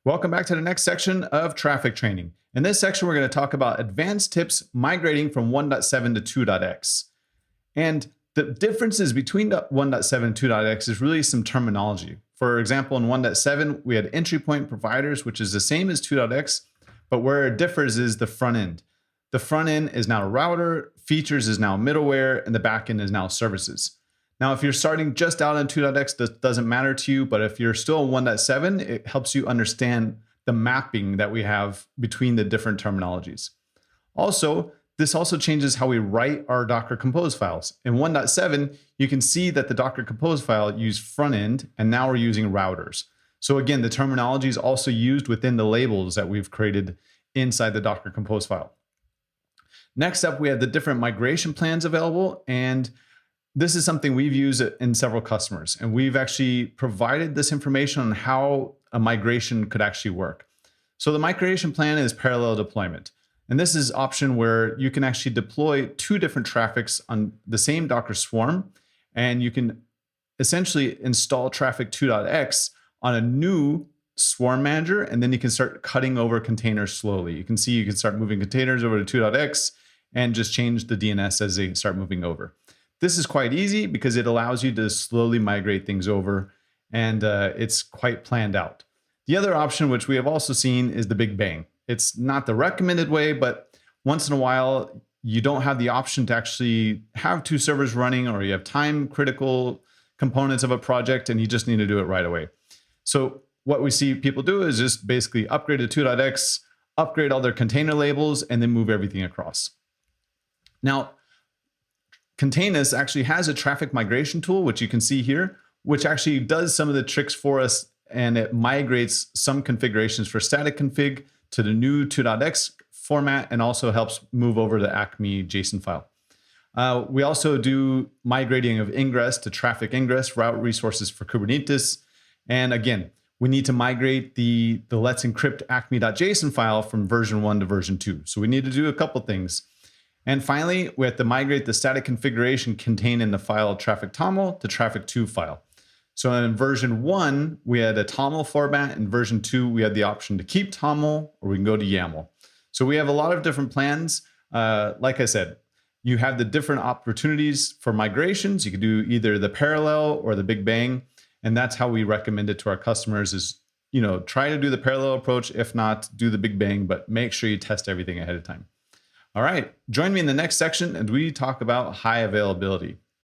Welcome back to the next section of Traefik Training. In this section, we're going to talk about advanced tips migrating from 1.7 to 2.x. And the differences between 1.7 and 2.x is really some terminology. For example, in 1.7, we had entry point providers, which is the same as 2.x, but where it differs is the front end. The front end is now a router, features is now middleware, and the back end is now services. Now, if you're starting just out on 2.x, that doesn't matter to you, but if you're still in 1.7, it helps you understand the mapping that we have between the different terminologies. Also, this also changes how we write our Docker Compose files. In 1.7, you can see that the Docker Compose file used front end, and now we're using routers. So again, the terminology is also used within the labels that we've created inside the Docker Compose file. Next up, we have the different migration plans available, and this is something we've used in several customers, and we've actually provided this information on how a migration could actually work. So the migration plan is parallel deployment. And this is an option where you can actually deploy two different Traefiks on the same Docker swarm, and you can essentially install Traefik 2.x on a new swarm manager, and then you can start cutting over containers slowly. You can see you can start moving containers over to 2.x and just change the DNS as they start moving over. This is quite easy because it allows you to slowly migrate things over, and it's quite planned out. The other option, which we have also seen, is the Big Bang. It's not the recommended way, but once in a while, you don't have the option to actually have two servers running, or you have time critical components of a project and you just need to do it right away. So what we see people do is just basically upgrade to 2.x, upgrade all their container labels, and then move everything across. Now, Containers actually has a Traefik migration tool, which you can see here, which actually does some of the tricks for us, and it migrates some configurations for static config to the new 2.x format, and also helps move over the acme.json file. We also do migrating of Ingress to Traefik Ingress route resources for Kubernetes. And again, we need to migrate the let's encrypt acme.json file from version 1 to version 2. So we need to do a couple things. And finally, we have to migrate the static configuration contained in the file traefik.toml to Traefik 2 file. So in version 1, we had a toml format. In version 2, we had the option to keep toml, or we can go to YAML. So we have a lot of different plans. Like I said, you have the different opportunities for migrations. You can do either the parallel or the Big Bang. And that's how we recommend it to our customers is, try to do the parallel approach. If not, do the Big Bang, but make sure you test everything ahead of time. All right, join me in the next section and we talk about high availability.